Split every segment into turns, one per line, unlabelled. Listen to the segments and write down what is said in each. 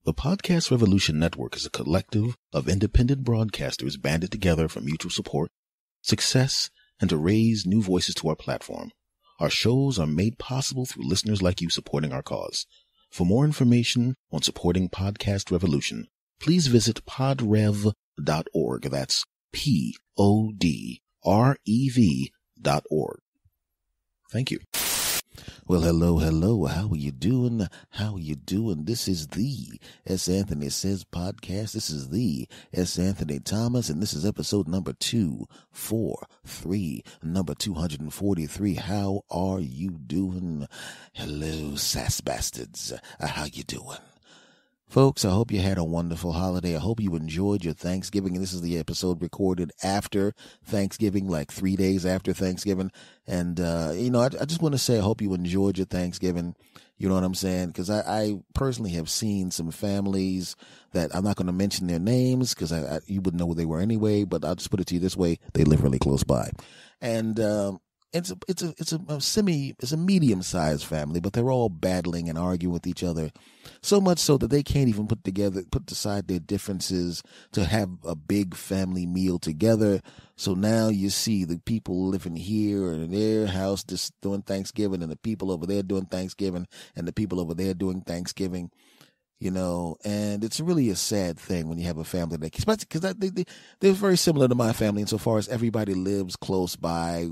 The Podcast Revolution Network is a collective of independent broadcasters banded together for mutual support, success, and to raise new voices to our platform. Our shows are made possible through listeners like you supporting our cause. For more information on supporting Podcast Revolution, please visit podrev.org. That's PODREV.org. Thank you.
Well, hello. How are you doing? This is the S. Anthony Says podcast. This is the S. Anthony Thomas, and this is episode number 243. How are you doing? Hello, sass bastards. How you doing? Folks, I hope you had a wonderful holiday. I hope you enjoyed your Thanksgiving. And this is the episode recorded after Thanksgiving, like 3 days after Thanksgiving. And, I just want to say I hope you enjoyed your Thanksgiving. You know what I'm saying? Because I personally have seen some families that I'm not going to mention their names because you wouldn't know who they were anyway. But I'll just put it to you this way. They live really close by. And, it's a medium-sized family, but they're all battling and arguing with each other, so much so that they can't even put aside their differences to have a big family meal together. So now you see the people living here in their house just doing Thanksgiving, and the people over there doing Thanksgiving, and the people over there doing Thanksgiving. And it's really a sad thing when you have a family that, especially because they're very similar to my family insofar as everybody lives close by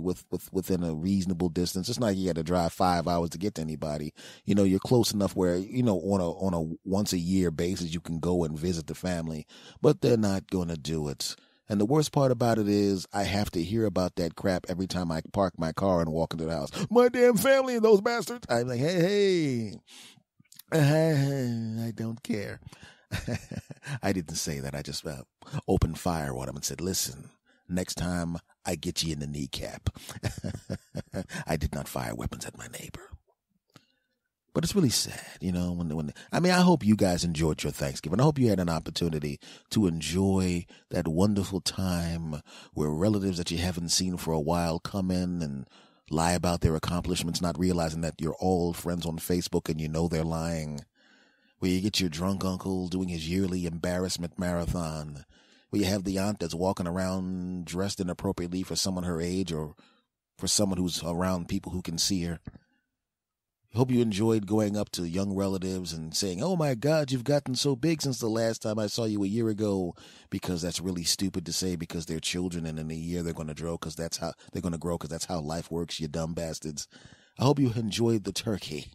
within a reasonable distance. It's not like you got to drive 5 hours to get to anybody. You're close enough where, on a once a year basis, you can go and visit the family, but they're not going to do it. And the worst part about it is I have to hear about that crap every time I park my car and walk into the house. My damn family and those bastards. I'm like, hey. I don't care. I didn't say that. I just opened fire on him and said, listen, next time I get you in the kneecap. I did not fire weapons at my neighbor. But it's really sad, I hope you guys enjoyed your Thanksgiving. I hope you had an opportunity to enjoy that wonderful time where relatives that you haven't seen for a while come in and lie about their accomplishments, not realizing that you're all friends on Facebook and they're lying. Where you get your drunk uncle doing his yearly embarrassment marathon. Where you have the aunt that's walking around dressed inappropriately for someone her age or for someone who's around people who can see her. Hope you enjoyed going up to young relatives and saying, oh my God, you've gotten so big since the last time I saw you a year ago, because that's really stupid to say because they're children and in a year they're going to grow because that's how life works, you dumb bastards. I hope you enjoyed the turkey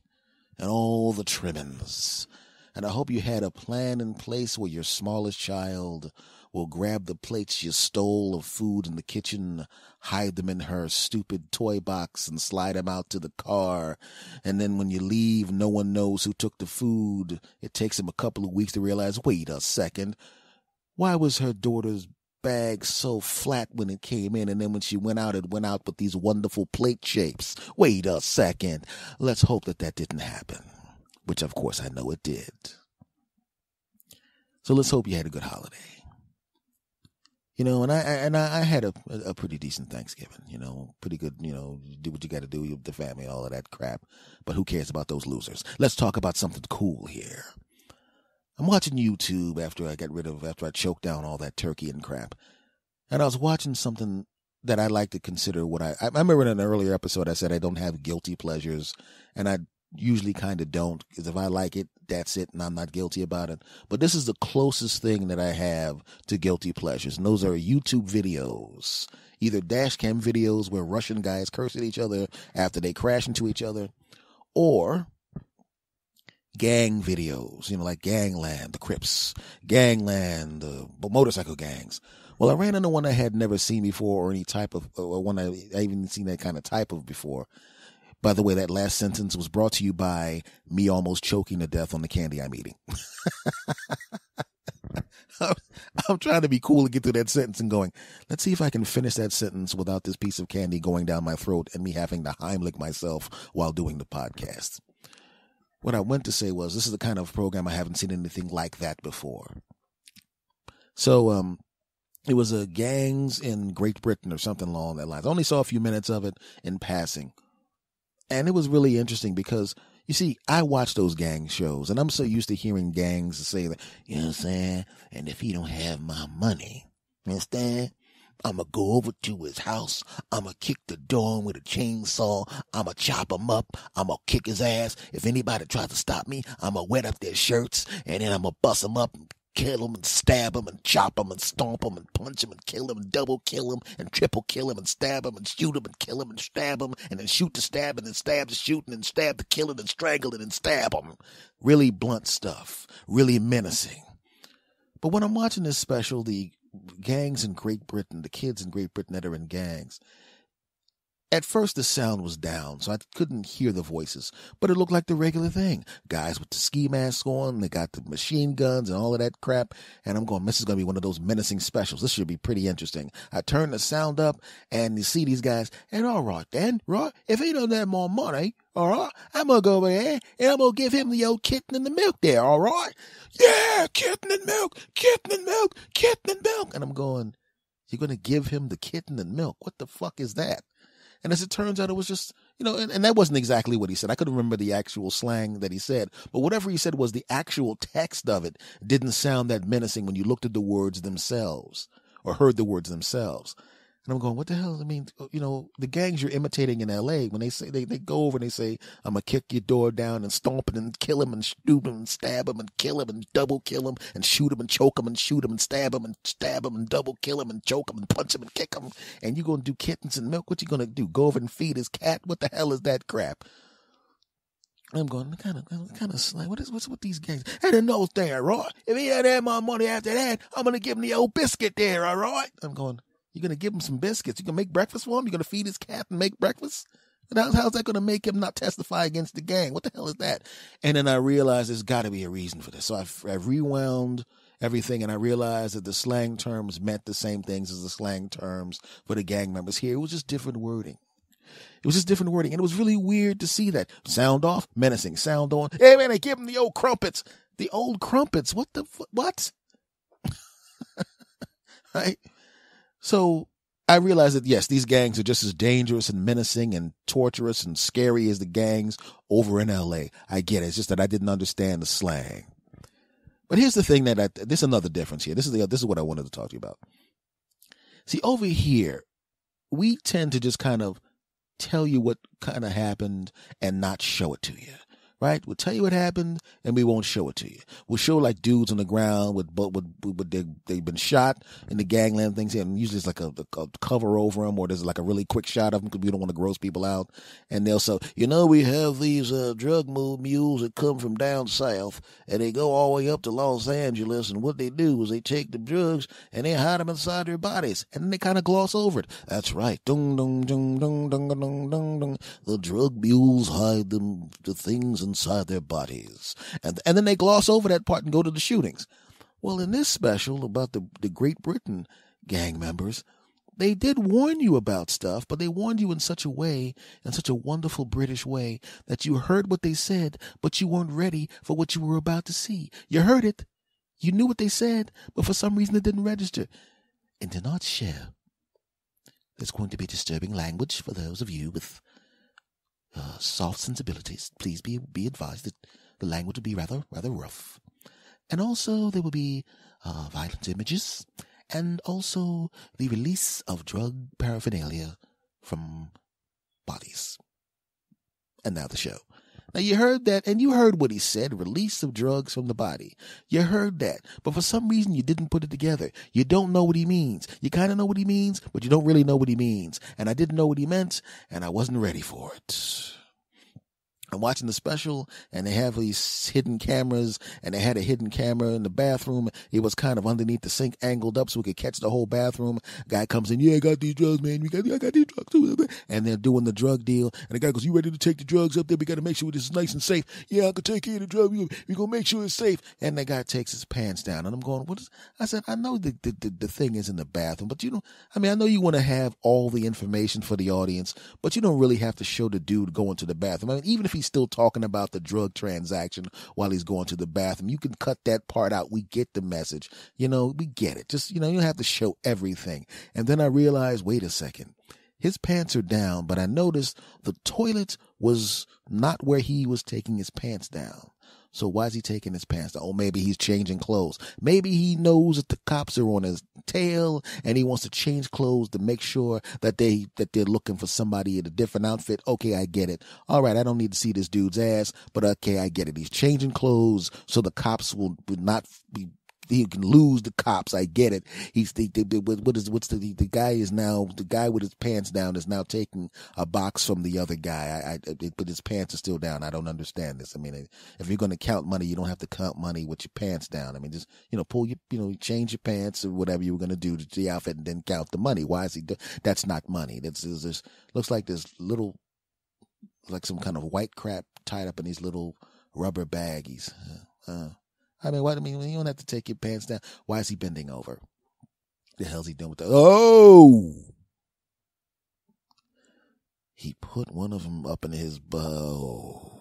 and all the trimmings. And I hope you had a plan in place where your smallest child will grab the plates you stole of food in the kitchen, hide them in her stupid toy box, and slide them out to the car. And then when you leave, no one knows who took the food. It takes him a couple of weeks to realize, wait a second, why was her daughter's bag so flat when it came in? And then when she went out, it went out with these wonderful plate shapes. Wait a second. Let's hope that didn't happen, which of course I know it did. So let's hope you had a good holiday. And I had a pretty decent Thanksgiving, pretty good, do what you got to do with the family and all of that crap. But who cares about those losers? Let's talk about something cool here. I'm watching YouTube after I choked down all that turkey and crap. And I was watching something that I like to consider I remember in an earlier episode I said I don't have guilty pleasures, and I usually kind of don't, because if I like it, that's it, and I'm not guilty about it. But this is the closest thing that I have to guilty pleasures, and those are YouTube videos, either dash cam videos where Russian guys curse at each other after they crash into each other, or gang videos, like Gangland, the Crips, Gangland, the motorcycle gangs. Well, I ran into one I had never seen before, or any type of, or one I even seen that kind of type of before. By the way, that last sentence was brought to you by me almost choking to death on the candy I'm eating. I'm trying to be cool and get through that sentence and going, let's see if I can finish that sentence without this piece of candy going down my throat and me having to Heimlich myself while doing the podcast. What I went to say was, this is the kind of program I haven't seen anything like that before. So, it was gangs in Great Britain or something along that lines. I only saw a few minutes of it in passing. And it was really interesting because You see, I watch those gang shows, and I'm so used to hearing gangs say that, you know what I'm saying? And if he don't have my money, you understand? I'm going to go over to his house. I'm going to kick the door in with a chainsaw. I'm going to chop him up. I'm going to kick his ass. If anybody tries to stop me, I'm going to wet up their shirts, and then I'm going to bust them up and kill him and stab him and chop him and stomp him and punch him and kill him and double kill him and triple kill him and stab him and shoot him and kill him and stab him and then shoot to stab and then stab to shoot and then stab to kill and then strangle it and stab him. Really blunt stuff. Really menacing. But when I'm watching this special, the gangs in Great Britain, the kids in Great Britain that are in gangs, at first the sound was down, so I couldn't hear the voices, but it looked like the regular thing. Guys with the ski masks on, they got the machine guns and all of that crap, and I'm going, this is going to be one of those menacing specials. This should be pretty interesting. I turn the sound up, and you see these guys, and all right then, right, if he don't have more money, all right, I'm going to go over there, and I'm going to give him the old kitten and the milk there, all right? Yeah, kitten and milk, kitten and milk, kitten and milk. And I'm going, you're going to give him the kitten and milk? What the fuck is that? And as it turns out, it was just, and that wasn't exactly what he said. I couldn't remember the actual slang that he said, but whatever he said was the actual text of it didn't sound that menacing when you looked at the words themselves or heard the words themselves. And I'm going, what the hell? I mean, the gangs you're imitating in L.A., when they say, they go over and they say, I'm going to kick your door down and stomp it and kill him and stoop him and stab him and kill him and double kill him and shoot him and choke him and shoot him and stab him and double kill him and choke him and punch him and kick him. And you're going to do kittens and milk? What you going to do? Go over and feed his cat? What the hell is that crap? I'm going, kind of slang. What's with these gangs? Hey, the nose there, right? If he had had my money after that, I'm going to give him the old biscuit there, all right? I'm going, you're going to give him some biscuits. You're going to make breakfast for him? You're going to feed his cat and make breakfast? How's that going to make him not testify against the gang? What the hell is that? And then I realized there's got to be a reason for this. So I rewound everything, and I realized that the slang terms meant the same things as the slang terms for the gang members here. It was just different wording. And it was really weird to see that. Sound off, menacing. Sound on. Hey, man, they give him the old crumpets. The old crumpets? What? Right? So I realized that, yes, these gangs are just as dangerous and menacing and torturous and scary as the gangs over in L.A. I get it. It's just that I didn't understand the slang. But here's the thing there's another difference here. This is what I wanted to talk to you about. See, over here, we tend to just kind of tell you what kind of happened and not show it to you. Right? We'll tell you what happened and we won't show it to you. We'll show like dudes on the ground they've been shot in the gangland things. And usually it's like a cover over them, or there's like a really quick shot of them because we don't want to gross people out. And they'll say, we have these drug mules that come from down south and they go all the way up to Los Angeles. And what they do is they take the drugs and they hide them inside their bodies. And then they kind of gloss over it. That's right. Dung, dung, dung, dung, dung, dung, dung, dung. The drug mules hide the things inside their bodies. And then they gloss over that part and go to the shootings. Well, in this special about the Great Britain gang members, they did warn you about stuff, but they warned you in such a way, in such a wonderful British way, that you heard what they said, but you weren't ready for what you were about to see. You heard it. You knew what they said, but for some reason it didn't register. And do not share. There's going to be disturbing language for those of you with soft sensibilities. Please be advised that the language will be rather rough. And also there will be violent images, and also the release of drug paraphernalia from bodies. And now the show. Now you heard that, and you heard what he said, release of drugs from the body. You heard that, but for some reason you didn't put it together. You don't know what he means. You kind of know what he means, but you don't really know what he means. And I didn't know what he meant, and I wasn't ready for it. I'm watching the special, and they have these hidden cameras, and they had a hidden camera in the bathroom. It was kind of underneath the sink, angled up so we could catch the whole bathroom. Guy comes in, I got these drugs, man. I got these drugs too. And they're doing the drug deal. And the guy goes, you ready to take the drugs up there? We got to make sure this is nice and safe. Yeah, I can take care of the drug. We're going to make sure it's safe. And the guy takes his pants down. And I'm going, I said, I know the thing is in the bathroom, but I know you want to have all the information for the audience, but you don't really have to show the dude going to the bathroom. I mean, even if he's still talking about the drug transaction while he's going to the bathroom, you can cut that part out. We get the message. We get it. Just, you don't have to show everything. And then I realized, wait a second. His pants are down, but I noticed the toilet was not where he was taking his pants down. So why is he taking his pants down? Oh, maybe he's changing clothes. Maybe he knows that the cops are on his tail and he wants to change clothes to make sure that they're looking for somebody in a different outfit. Okay, I get it. All right, I don't need to see this dude's ass, but okay, I get it. He's changing clothes so the cops will not be. He can lose the cops. I get it. The guy is now, the guy with his pants down is now taking a box from the other guy. But his pants are still down. I don't understand this. I mean, if you're going to count money, you don't have to count money with your pants down. I mean, just, pull your, change your pants or whatever you were going to do to the outfit and then count the money. Why is he that's not money. This looks like this little, like some kind of white crap tied up in these little rubber baggies. I mean, you don't have to take your pants down. Why is he bending over? The hell's he doing with that? Oh! He put one of them up in his bow.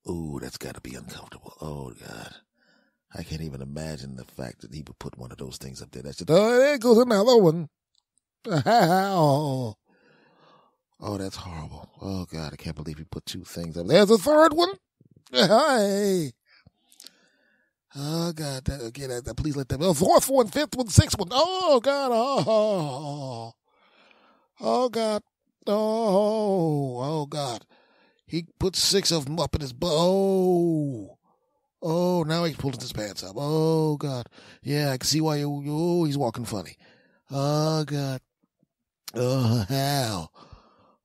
Ooh, that's got to be uncomfortable. Oh, God. I can't even imagine the fact that he would put one of those things up there. That's just, there goes another one. Oh, that's horrible. Oh, God, I can't believe he put two things up. There's a third one. Hi. Oh, God. Please let them. Fourth one, fifth one, sixth one. Oh, God. Oh, God. Oh, God. He put 6 of them up in his butt. Oh, now he's pulling his pants up. Oh, God. Yeah, I can see why he's walking funny. Oh, God. Oh, hell.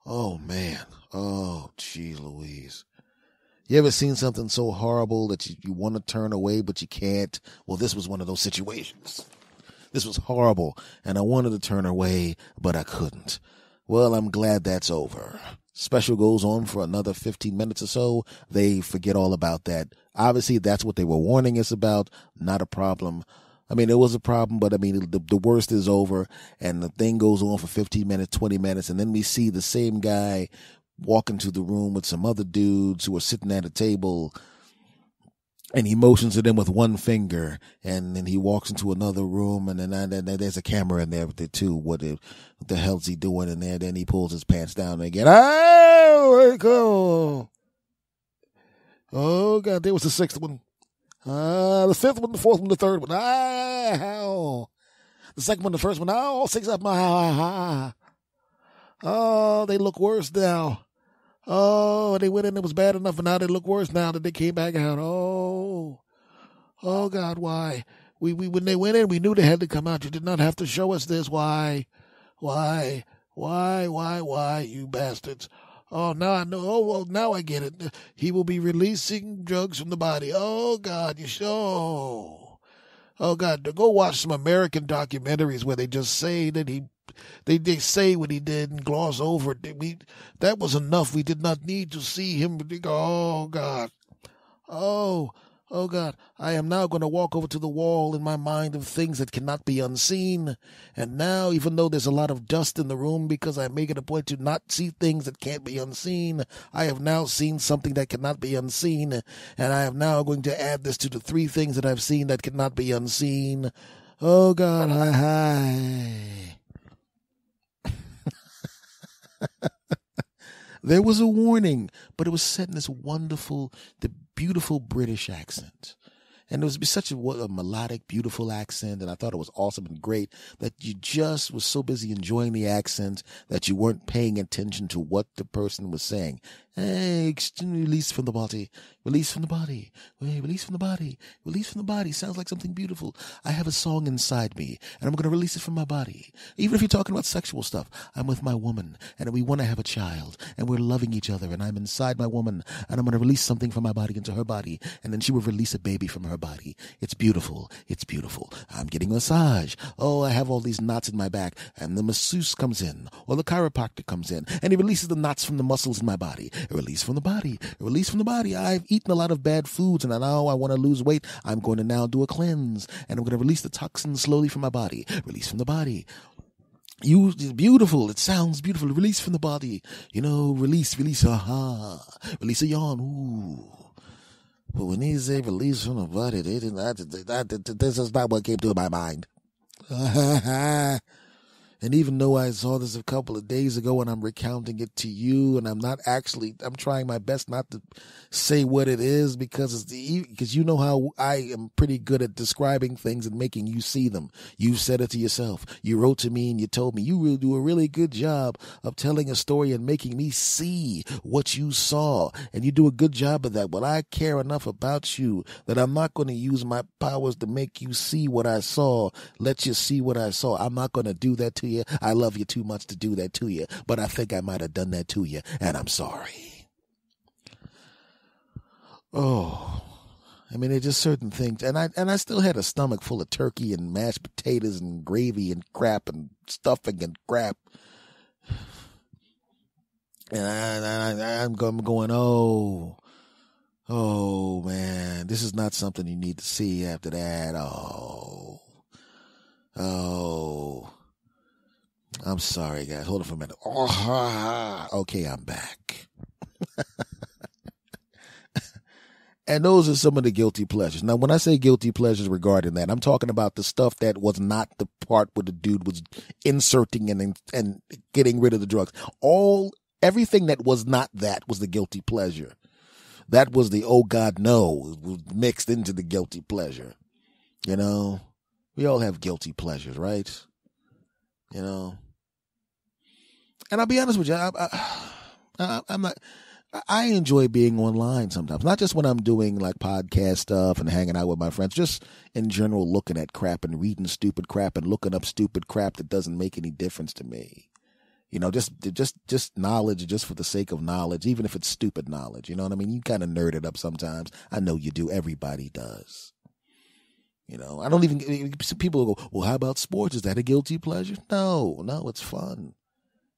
Oh, man. Oh, geez Louise. You ever seen something so horrible that you want to turn away, but you can't? Well, this was one of those situations. This was horrible, and I wanted to turn away, but I couldn't. Well, I'm glad that's over. Special goes on for another 15 minutes or so. They forget all about that. Obviously, that's what they were warning us about. Not a problem. I mean, it was a problem, but I mean, the worst is over, and the thing goes on for 15 minutes, 20 minutes, and then we see the same guy walk into the room with some other dudes who are sitting at a table, and he motions to them with one finger, and then he walks into another room, and then there's a camera in there too. What the hell's he doing in there? Then he pulls his pants down again. Oh, go. Oh, God, there was the 6th one. The 5th one, the 4th one, the 3rd one. The 2nd one, the 1st one. Oh, 6 of them. Oh, they look worse now. Oh, they went in, it was bad enough, and now they look worse now that they came back out. Oh, God, why? When they went in, we knew they had to come out. You did not have to show us this. Why, you bastards? Oh, now I know. Oh, well, now I get it. He will be releasing drugs from the body. Oh, God, you show. Oh, God, go watch some American documentaries where they just say that they say what he did and gloss over it. That was enough. We did not need to see him. Oh, God. Oh, God. I am now going to walk over to the wall in my mind of things that cannot be unseen. And now, even though there's a lot of dust in the room because I make it a point to not see things that can't be unseen, I have now seen something that cannot be unseen. And I am now going to add this to the 3 things that I've seen that cannot be unseen. Oh, God. Hi. There was a warning, but it was said in this wonderful, the beautiful British accent. And it was such a melodic, beautiful accent, and I thought it was awesome and great that you just was so busy enjoying the accent that you weren't paying attention to what the person was saying. Hey, release from the body, release from the body, release from the body, release from the body. Sounds like something beautiful. I have a song inside me, and I'm going to release it from my body. Even if you're talking about sexual stuff, I'm with my woman, and we want to have a child, and we're loving each other, and I'm inside my woman, and I'm going to release something from my body into her body, and then she will release a baby from her body. It's beautiful. It's beautiful. I'm getting a massage. Oh, I have all these knots in my back, and the masseuse comes in, or the chiropractor comes in, and he releases the knots from the muscles in my body. Release from the body. Release from the body. I've eaten a lot of bad foods, and now I want to lose weight. I'm going to now do a cleanse, and I'm going to release the toxins slowly from my body. Release from the body. Beautiful. It sounds beautiful. Release from the body. Release. Aha. Release a yawn. Ooh. But when he say release from the body, this is not what came to my mind. And even though I saw this a couple of days ago and I'm recounting it to you, and I'm trying my best not to say what it is because you know how I am pretty good at describing things and making you see them. You said it to yourself. You wrote to me and you told me you will do a really good job of telling a story and making me see what you saw. And you do a good job of that. Well, I care enough about you that I'm not going to use my powers to make you see what I saw. Let you see what I saw. I'm not going to do that to you. I love you too much to do that to you, but I think I might have done that to you, and I'm sorry. Oh, I mean, there's just certain things, and I still had a stomach full of turkey and mashed potatoes and gravy and crap and stuffing and crap, and I'm going, oh man, this is not something you need to see after that. Oh. I'm sorry, guys. Hold on for a minute. Okay, I'm back. And those are some of the guilty pleasures. Now, when I say guilty pleasures regarding that, I'm talking about the stuff that was not the part where the dude was inserting and getting rid of the drugs. Everything that was not that was the guilty pleasure. That was the, oh God, no, mixed into the guilty pleasure. You know, we all have guilty pleasures, right? You know, and I'll be honest with you, I'm not. I enjoy being online sometimes, not just when I'm doing like podcast stuff and hanging out with my friends, just in general, looking at crap and reading stupid crap and looking up stupid crap that doesn't make any difference to me. You know, just knowledge, just for the sake of knowledge, even if it's stupid knowledge. You know what I mean? You kind of nerd it up sometimes. I know you do. Everybody does. You know, I don't even, people go, well, how about sports? Is that a guilty pleasure? No, it's fun.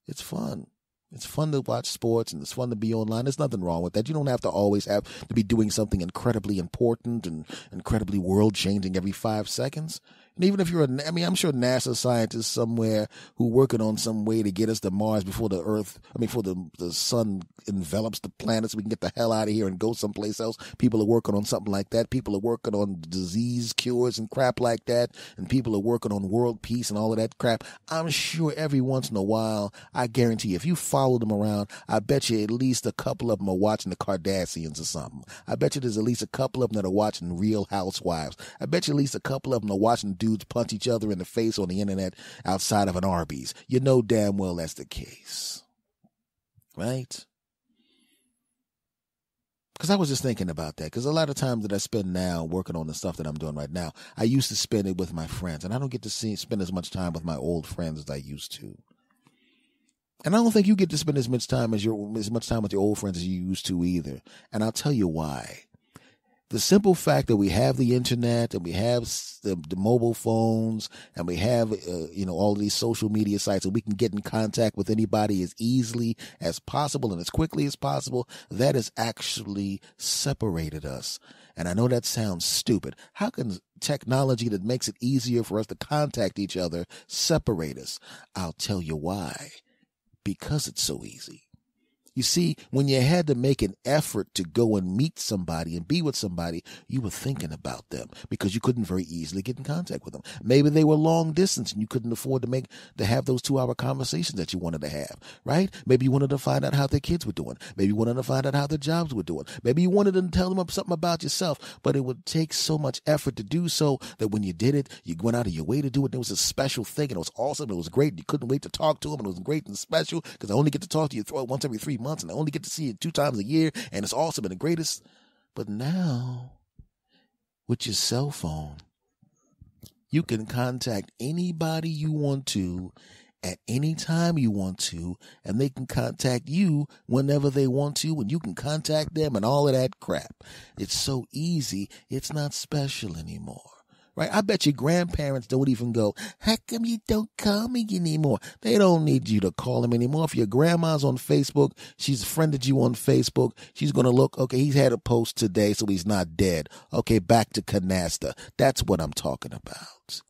It's fun. It's fun to watch sports and it's fun to be online. There's nothing wrong with that. You don't have to always have to be doing something incredibly important and incredibly world changing every 5 seconds. And even if I'm sure NASA scientists somewhere who are working on some way to get us to Mars before before the sun envelops the planet so we can get the hell out of here and go someplace else. People are working on something like that. People are working on disease cures and crap like that. And people are working on world peace and all of that crap. I'm sure every once in a while, I guarantee you, if you follow them around, I bet you at least a couple of them are watching the Kardashians or something. I bet you there's at least a couple of them that are watching Real Housewives. I bet you at least a couple of them are watching dudes punch each other in the face on the internet outside of an Arby's. You know damn well that's the case. Right? Because I was just thinking about that. Because a lot of times that I spend now working on the stuff that I'm doing right now, I used to spend it with my friends. And I don't get to spend as much time with my old friends as I used to. And I don't think you get to spend as much time with your old friends as you used to either. And I'll tell you why. The simple fact that we have the internet and we have the mobile phones and we have, all of these social media sites and we can get in contact with anybody as easily as possible and as quickly as possible, that has actually separated us. And I know that sounds stupid. How can technology that makes it easier for us to contact each other separate us? I'll tell you why. Because it's so easy. You see, when you had to make an effort to go and meet somebody and be with somebody, you were thinking about them because you couldn't very easily get in contact with them. Maybe they were long distance and you couldn't afford to have those 2-hour conversations that you wanted to have, right? Maybe you wanted to find out how their kids were doing. Maybe you wanted to find out how their jobs were doing. Maybe you wanted to tell them something about yourself, but it would take so much effort to do so that when you did it, you went out of your way to do it. And it was a special thing and it was awesome. It was great. You couldn't wait to talk to them and it was great and special because I only get to talk to you once every 3 months. And I only get to see you 2 times a year, and it's awesome and the greatest. But now, with your cell phone, you can contact anybody you want to at any time you want to, and they can contact you whenever they want to, and you can contact them and all of that crap. It's so easy, it's not special anymore. Right? I bet your grandparents don't even go, how come you don't call me anymore? They don't need you to call them anymore. If your grandma's on Facebook, she's friended you on Facebook, she's going to look, okay, he's had a post today, so he's not dead. Okay, back to canasta. That's what I'm talking about.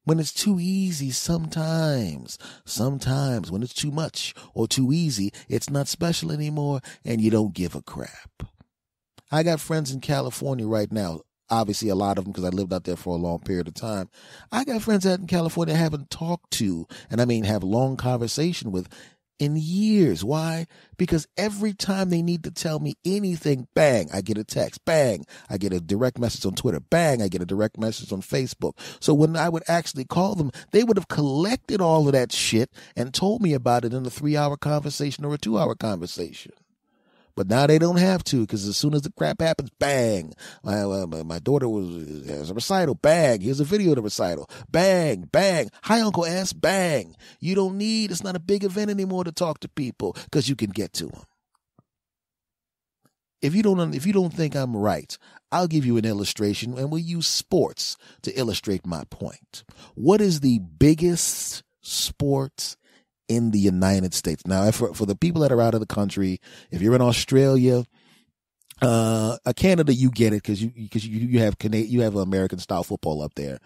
When it's too easy, sometimes when it's too much or too easy, it's not special anymore and you don't give a crap. I got friends in California right now. obviously a lot of them because I lived out there for a long period of time. I got friends out in California I haven't talked to, and I mean have long conversation with in years. Why? Because every time they need to tell me anything, bang, I get a text. Bang, I get a direct message on Twitter. Bang, I get a direct message on Facebook. So when I would actually call them, they would have collected all of that shit and told me about it in a 3-hour conversation or a 2-hour conversation. But now they don't have to, because as soon as the crap happens, bang. My daughter has a recital. Bang. Here's a video of the recital. Bang, bang. Hi, Uncle S. Bang. You don't need, it's not a big event anymore to talk to people because you can get to them. If you don't think I'm right, I'll give you an illustration, and we'll use sports to illustrate my point. What is the biggest sport in the United States? Now, for the people that are out of the country, if you're in Australia, Canada, you get it because you have American style football up there.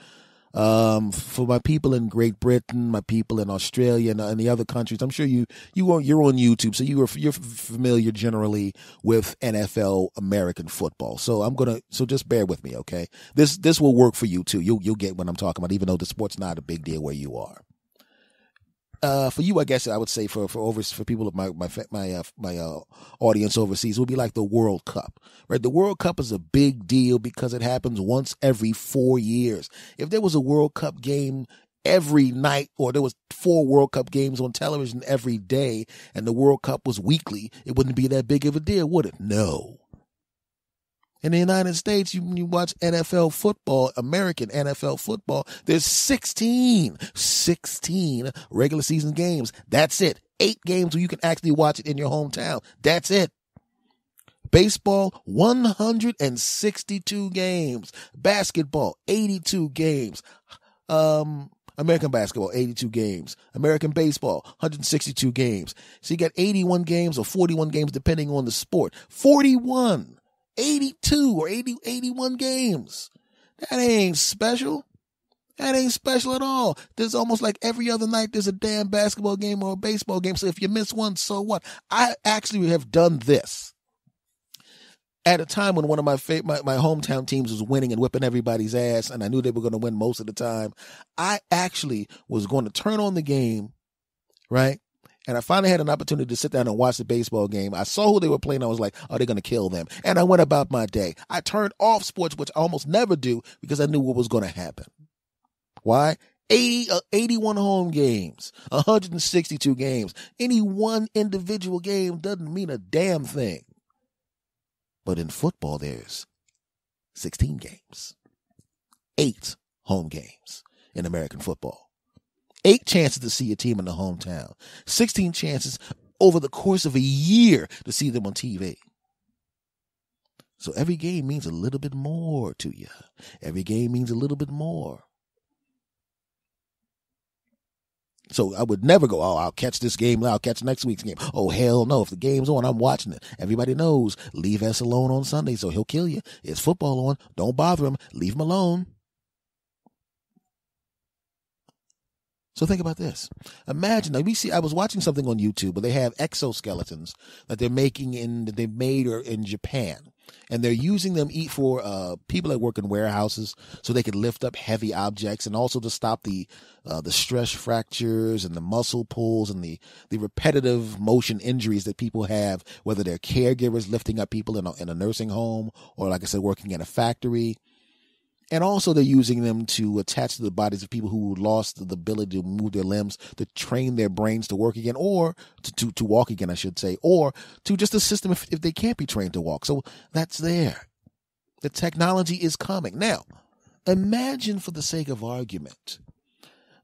For my people in Great Britain, my people in Australia and the other countries, I'm sure you're on YouTube, so you're familiar generally with NFL American football. So just bear with me, okay? This will work for you too. You'll get what I'm talking about, even though the sport's not a big deal where you are. For you, I guess I would say for people of my audience overseas, it would be like the World Cup, right? The World Cup is a big deal because it happens once every 4 years. If there was a World Cup game every night, or there was 4 World Cup games on television every day, and the World Cup was weekly, it wouldn't be that big of a deal, would it? No. In the United States, you watch NFL football, American NFL football, there's 16 regular season games. That's it. 8 games where you can actually watch it in your hometown. That's it. Baseball, 162 games. Basketball, 82 games. American basketball, 82 games. American baseball, 162 games. So you got 81 games or 41 games depending on the sport. 41. 82 or 81 games. That ain't special. That ain't special at all. There's almost like every other night there's a damn basketball game or a baseball game. So if you miss one, so what? I actually have done this at a time when one of my hometown teams was winning and whipping everybody's ass, and I knew they were going to win most of the time. I actually was going to turn on the game, right? And I finally had an opportunity to sit down and watch the baseball game. I saw who they were playing. I was like, oh, they're going to kill them. And I went about my day. I turned off sports, which I almost never do, because I knew what was going to happen. Why? 81 home games, 162 games. Any one individual game doesn't mean a damn thing. But in football, there's 16 games, 8 home games in American football. 8 chances to see your team in the hometown. 16 chances over the course of a year to see them on TV. So every game means a little bit more to you. Every game means a little bit more. So I would never go, oh, I'll catch this game, I'll catch next week's game. Oh, hell no. If the game's on, I'm watching it. Everybody knows, leave S alone on Sunday, so he'll kill you. It's football on. Don't bother him. Leave him alone. So think about this. Imagine, I was watching something on YouTube where they have exoskeletons that they've made in Japan. And they're using them for people that work in warehouses so they can lift up heavy objects, and also to stop the stress fractures and the muscle pulls and the repetitive motion injuries that people have, whether they're caregivers lifting up people in a nursing home or, like I said, working in a factory. And also they're using them to attach to the bodies of people who lost the ability to move their limbs, to train their brains to work again, or to walk again, I should say, or to just assist them if they can't be trained to walk. So that's there. The technology is coming. Now, imagine, for the sake of argument,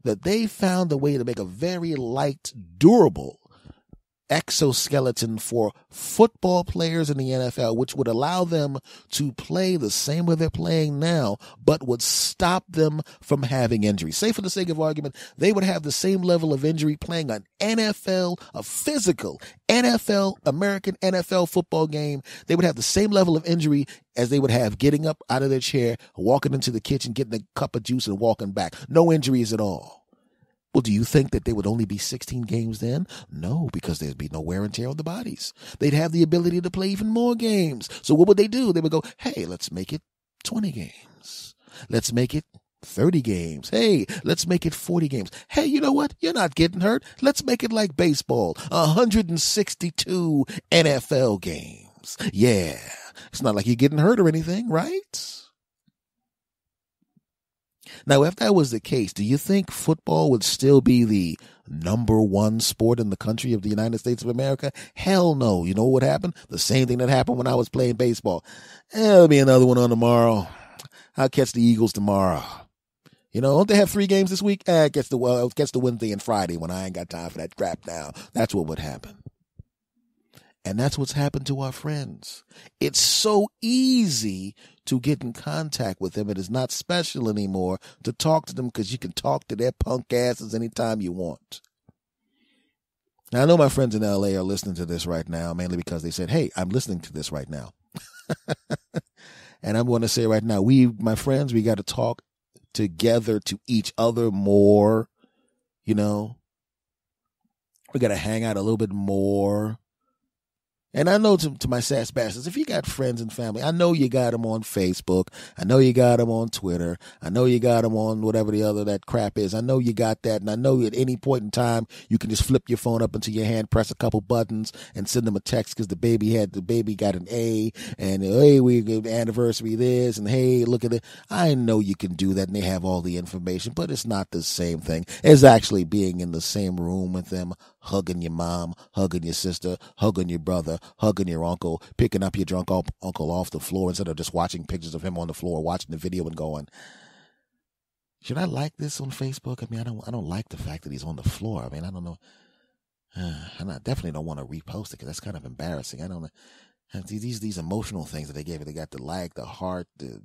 that they found a way to make a very light, durable exoskeleton for football players in the NFL, which would allow them to play the same way they're playing now, but would stop them from having injuries. Say, for the sake of argument, they would have the same level of injury playing an a physical NFL, American NFL football game. They would have the same level of injury as they would have getting up out of their chair, walking into the kitchen, getting a cup of juice and walking back. No injuries at all. Well, do you think that they would only be 16 games then? No, because there'd be no wear and tear on the bodies. They'd have the ability to play even more games. So what would they do? They would go, hey, let's make it 20 games. Let's make it 30 games. Hey, let's make it 40 games. Hey, you know what? You're not getting hurt. Let's make it like baseball. 162 NFL games. Yeah. It's not like you're getting hurt or anything, right? Now, if that was the case, do you think football would still be the number one sport in the country of the United States of America? Hell no. You know what happened? The same thing that happened when I was playing baseball. There'll be another one on tomorrow. I'll catch the Eagles tomorrow. You know, don't they have 3 games this week? Catch the Wednesday and Friday when I ain't got time for that crap now. That's what would happen. And that's what's happened to our friends. It's so easy to get in contact with them. It is not special anymore to talk to them because you can talk to their punk asses anytime you want. Now, I know my friends in LA are listening to this right now, mainly because they said, hey, I'm listening to this right now. And I'm going to say right now, my friends, we got to talk together to each other more. You know, we got to hang out a little bit more. And I know to my sass bastards, if you got friends and family, I know you got them on Facebook. I know you got them on Twitter. I know you got them on whatever the other that crap is. I know you got that. And I know at any point in time, you can just flip your phone up into your hand, press a couple buttons and send them a text because the baby got an A and hey, we anniversary this and hey, look at it. I know you can do that and they have all the information, but it's not the same thing as actually being in the same room with them, hugging your mom, hugging your sister, hugging your brother, hugging your uncle, picking up your drunk uncle off the floor instead of just watching pictures of him on the floor, watching the video and going, should I like this on Facebook? I mean, I don't like the fact that he's on the floor. I mean, I don't know. And I definitely don't want to repost it because that's kind of embarrassing. I don't know. These emotional things that they gave it. They got the like, the heart, the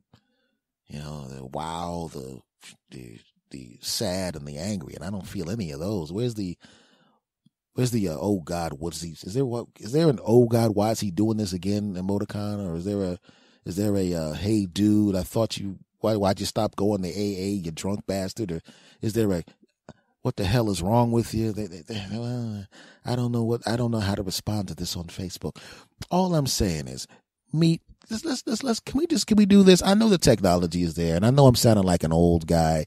wow, the sad and the angry. And I don't feel any of those. Where's the oh God, what's he? Is there an oh God, why is he doing this again emoticon? Or is there a hey dude, I thought why'd you stop going to AA, you drunk bastard? Or is there a what the hell is wrong with you? I don't know how to respond to this on Facebook. All I'm saying is can we do this? I know the technology is there and I know I'm sounding like an old guy.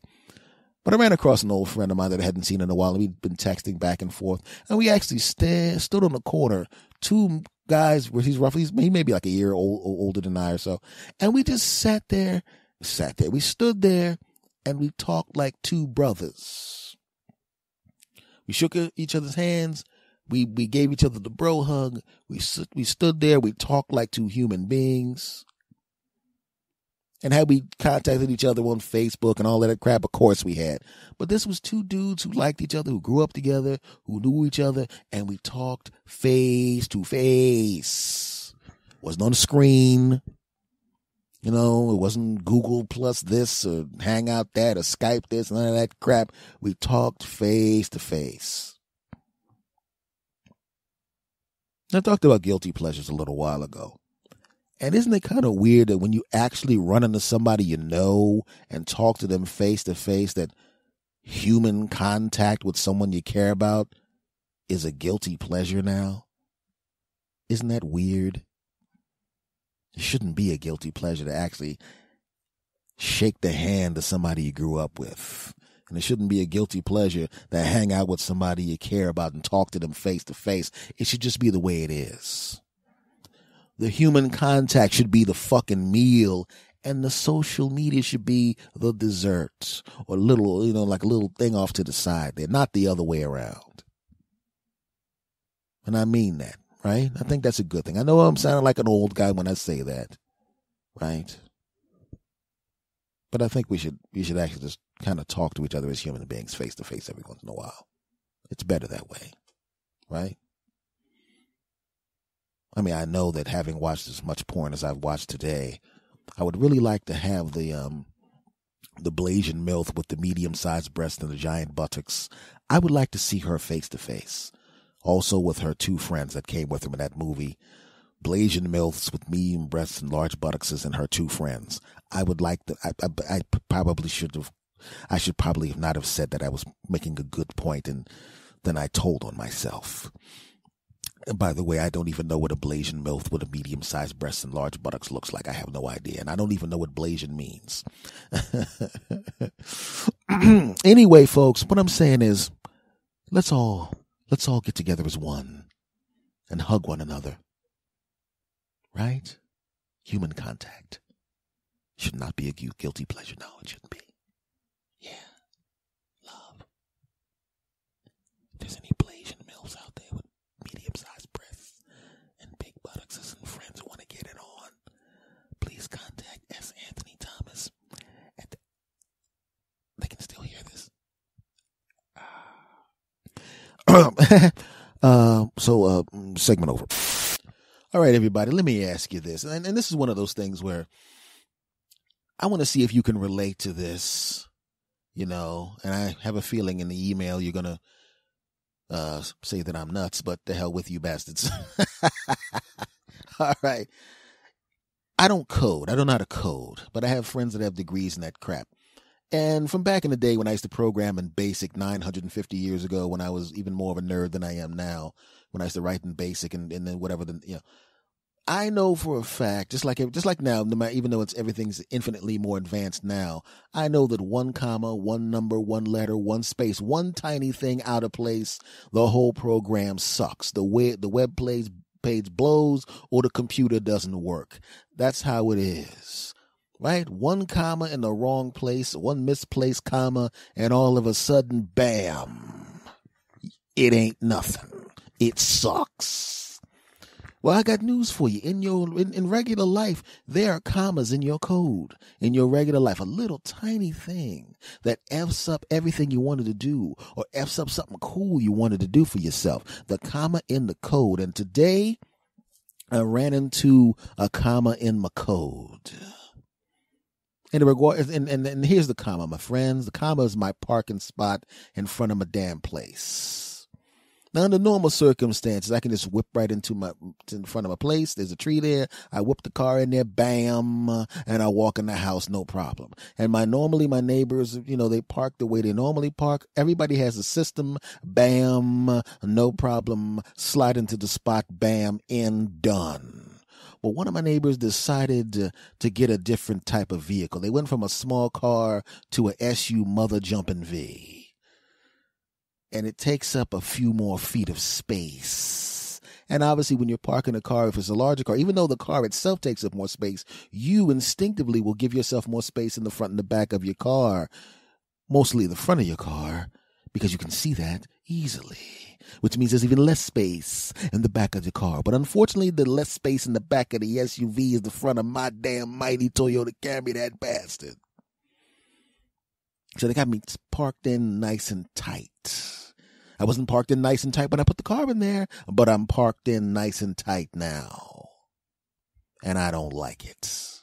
But I ran across an old friend of mine that I hadn't seen in a while, and we'd been texting back and forth. And we actually stood on the corner, 2 guys, where he may be like a year older than I or so. And we just sat there. We stood there, and we talked like 2 brothers. We shook each other's hands. We gave each other the bro hug. We stood there. We talked like 2 human beings. And had we contacted each other on Facebook and all that crap, of course we had. But this was 2 dudes who liked each other, who grew up together, who knew each other, and we talked face to face. Wasn't on the screen. You know, it wasn't Google plus this or Hangout that or Skype this, none of that crap. We talked face to face. I talked about guilty pleasures a little while ago. And isn't it kind of weird that when you actually run into somebody you know and talk to them face to face, that human contact with someone you care about is a guilty pleasure now? Isn't that weird? It shouldn't be a guilty pleasure to actually shake the hand of somebody you grew up with. And it shouldn't be a guilty pleasure to hang out with somebody you care about and talk to them face to face. It should just be the way it is. The human contact should be the fucking meal, and the social media should be the dessert or little, like a little thing off to the side there, not the other way around. And I mean that, right? I think that's a good thing. I know I'm sounding like an old guy when I say that, right? But I think we should actually just kind of talk to each other as human beings face to face every once in a while. It's better that way, right? I mean, I know that having watched as much porn as I've watched today, I would really like to have the Blasian MILF with the medium-sized breasts and the giant buttocks. I would like to see her face to face. Also with her 2 friends that came with her in that movie. Blasian MILFs with medium breasts and large buttocks and her 2 friends. I would like to, I probably should have, I should probably not have said that I was making a good point and then I told on myself. And by the way, I don't even know what a Blasian MILF with a medium-sized breast and large buttocks looks like. I have no idea. And I don't even know what Blasian means. Anyway, folks, what I'm saying is, let's all get together as one and hug one another. Right? Human contact should not be a guilty pleasure. No, it shouldn't be. Yeah. Love. If there's any Blasian MILFs out there with medium-sized breasts and big buttocks and friends who want to get it on, please contact S. Anthony Thomas. They can still hear this. Segment over. All right, everybody, let me ask you this. And this is one of those things where I want to see if you can relate to this, and I have a feeling in the email you're going to say that I'm nuts, but the hell with you bastards. All right. I don't code. I don't know how to code, but I have friends that have degrees in that crap. And from back in the day when I used to program in BASIC 950 years ago, when I was even more of a nerd than I am now, when I used to write in BASIC and then whatever, I know for a fact, just like now, no matter, even though everything's infinitely more advanced now, I know that one comma, one number, one letter, one space, one tiny thing out of place, the whole program sucks. The web page blows or the computer doesn't work. That's how it is. Right? One comma in the wrong place, one misplaced comma, and all of a sudden, bam, it ain't nothing. It sucks. Well, I got news for you. In regular life, there are commas in your code. In your regular life, a little tiny thing that F's up everything you wanted to do or F's up something cool you wanted to do for yourself. The comma in the code. And today, I ran into a comma in my code. And here's the comma, my friends. The comma is my parking spot in front of my damn place. Now, under normal circumstances, I can just whip right in front of my place. There's a tree there. I whip the car in there, bam, and I walk in the house, no problem. And my neighbors, they park the way they normally park. Everybody has a system, bam, no problem. Slide into the spot, bam, in, done. Well, one of my neighbors decided to get a different type of vehicle. They went from a small car to a SU mother jumping V. And it takes up a few more feet of space. And obviously, when you're parking a car, if it's a larger car, even though the car itself takes up more space, you instinctively will give yourself more space in the front and the back of your car, mostly the front of your car, because you can see that easily. Which means there's even less space in the back of the car. But unfortunately, the less space in the back of the SUV is the front of my damn mighty Toyota Camry, that bastard. So they got me parked in nice and tight. I wasn't parked in nice and tight when I put the car in there, but I'm parked in nice and tight now. And I don't like it.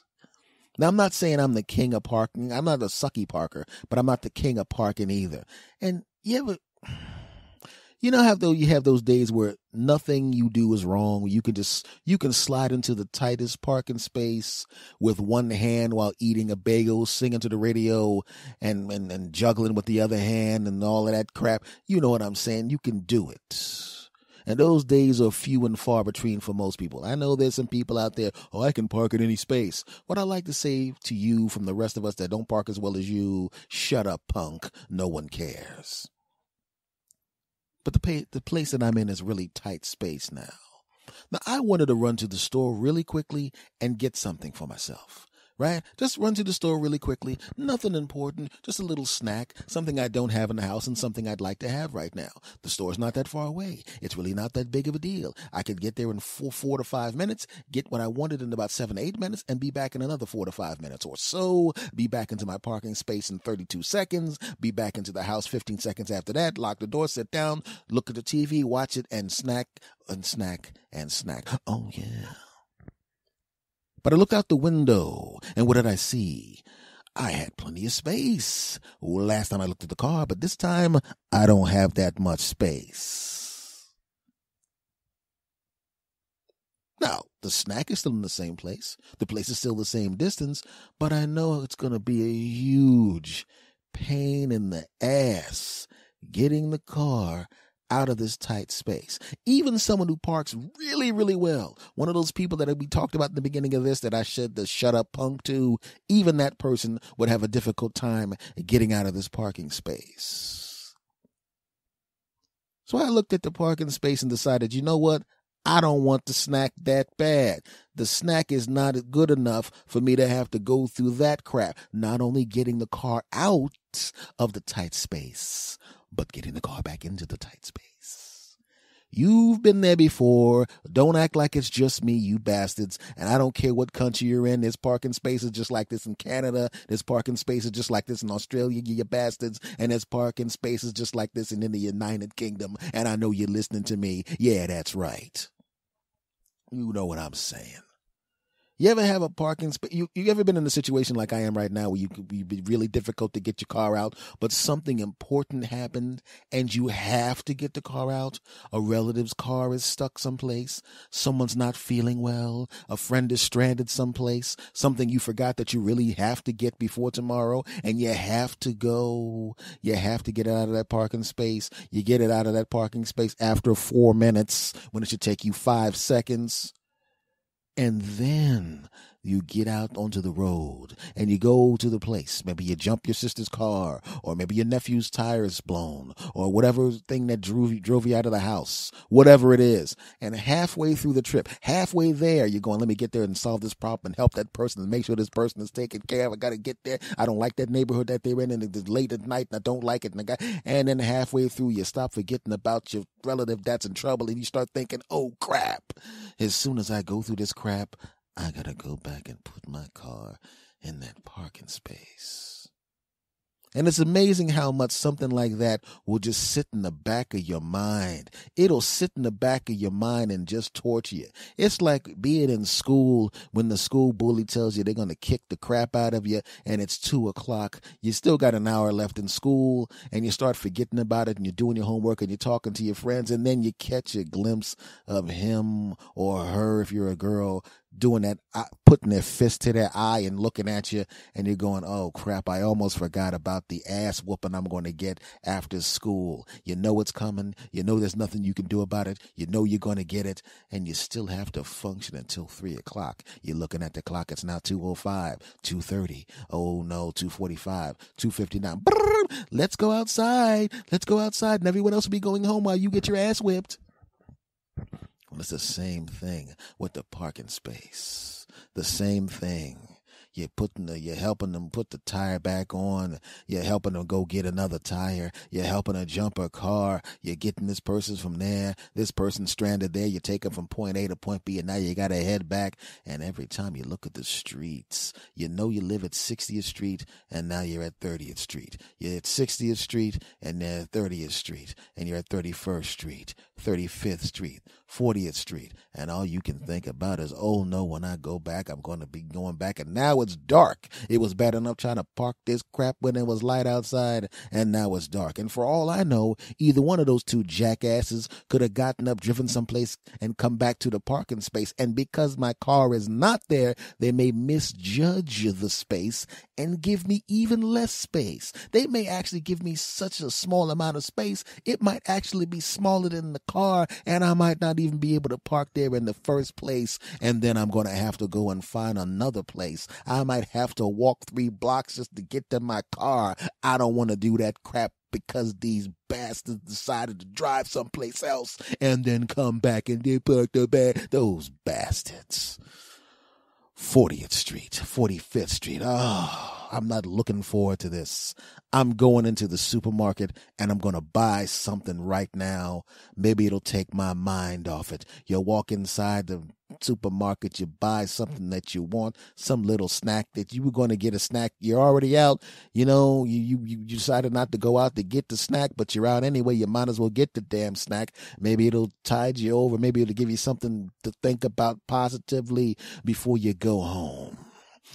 Now, I'm not saying I'm the king of parking. I'm not a sucky parker, but I'm not the king of parking either. And you know how though you have those days where nothing you do is wrong. You can slide into the tightest parking space with one hand while eating a bagel, singing to the radio, and juggling with the other hand and all of that crap. You know what I'm saying? You can do it. And those days are few and far between for most people. I know there's some people out there, I can park in any space. What I like to say to you from the rest of us that don't park as well as you, shut up, punk. No one cares. But the place that I'm in is really tight space now. Now, I wanted to run to the store really quickly and get something for myself, right? Just run to the store really quickly. Nothing important, just a little snack, something I don't have in the house and something I'd like to have right now. The store's not that far away. It's really not that big of a deal. I could get there in 4 to 5 minutes, get what I wanted in about 7 to 8 minutes, and be back in another 4 to 5 minutes or so, be back into my parking space in 32 seconds, be back into the house 15 seconds after that, lock the door, sit down, look at the TV, watch it, and snack, and snack, and snack. Oh, yeah. But I looked out the window, and what did I see? I had plenty of space. Last time I looked at the car, but this time I don't have that much space. Now, the snack is still in the same place. The place is still the same distance, but I know it's going to be a huge pain in the ass getting the car out of this tight space. Even someone who parks really, really well, one of those people that we talked about in the beginning of this that I said the shut up punk to, even that person would have a difficult time getting out of this parking space. So I looked at the parking space and decided, you know what? I don't want the snack that bad. The snack is not good enough for me to have to go through that crap. Not only getting the car out of the tight space, but getting the car back into the tight space. You've been there before. Don't act like it's just me, you bastards. And I don't care what country you're in. There's parking spaces just like this in Canada. There's parking spaces just like this in Australia, you bastards. And there's parking spaces just like this in the United Kingdom. And I know you're listening to me. Yeah, that's right. You know what I'm saying. You ever have a parking space? You ever been in a situation like I am right now where you'd be really difficult to get your car out, but something important happened and you have to get the car out? A relative's car is stuck someplace. Someone's not feeling well. A friend is stranded someplace. Something you forgot that you really have to get before tomorrow, and you have to go. You have to get it out of that parking space. You get it out of that parking space after 4 minutes when it should take you 5 seconds. And then you get out onto the road and you go to the place. Maybe you jump your sister's car, or maybe your nephew's tire is blown, or whatever thing that drove you out of the house, whatever it is. And halfway through the trip, halfway there, you're going, let me get there and solve this problem and help that person and make sure this person is taken care of. I got to get there. I don't like that neighborhood that they're in, and it's late at night and I don't like it. And then halfway through, you stop forgetting about your relative that's in trouble and you start thinking, oh crap, as soon as I go through this crap, I gotta go back and put my car in that parking space. And it's amazing how much something like that will just sit in the back of your mind. It'll sit in the back of your mind and just torture you. It's like being in school when the school bully tells you they're going to kick the crap out of you and it's 2:00. You still got an hour left in school and you start forgetting about it and you're doing your homework and you're talking to your friends, and then you catch a glimpse of him or her, if you're a girl, doing that, putting their fist to their eye and looking at you, and you're going, oh crap, I almost forgot about the ass whooping I'm going to get after school. You know it's coming. You know there's nothing you can do about it. You know you're going to get it, and you still have to function until 3:00. You're looking at the clock. It's now 2:05, 2:30. Oh no, 2:45, 2:59. Let's go outside. Let's go outside, and everyone else will be going home while you get your ass whipped. Well, it's the same thing with the parking space. The same thing. You're helping them put the tire back on. You're helping them go get another tire. You're helping them jump a car. You're getting this person from there. This person stranded there. You take them from point A to point B, and now you got to head back. And every time you look at the streets, you know you live at 60th Street, and now you're at 30th Street. You're at 60th Street, and they're at 30th Street. And you're at 31st Street, 35th Street, 40th Street. And all you can think about is, oh no, when I go back, I'm going to be going back. And now it's dark. It was bad enough trying to park this crap when it was light outside, and now it's dark. And for all I know, either one of those two jackasses could have gotten up, driven someplace, and come back to the parking space. And because my car is not there, they may misjudge the space and give me even less space. They may actually give me such a small amount of space, it might actually be smaller than the car, and I might not even be able to park there in the first place. And then I'm going to have to go and find another place. I might have to walk 3 blocks just to get to my car. I don't want to do that crap because these bastards decided to drive someplace else and then come back and they park the bag. Those bastards. 40th Street, 45th Street. Oh, I'm not looking forward to this. I'm going into the supermarket and I'm going to buy something right now. Maybe it'll take my mind off it. You walk inside the supermarket, you buy something that you want, some little snack that you were going to get a snack. You're already out. You know, you decided not to go out to get the snack, but you're out anyway. You might as well get the damn snack. Maybe it'll tide you over. Maybe it'll give you something to think about positively before you go home.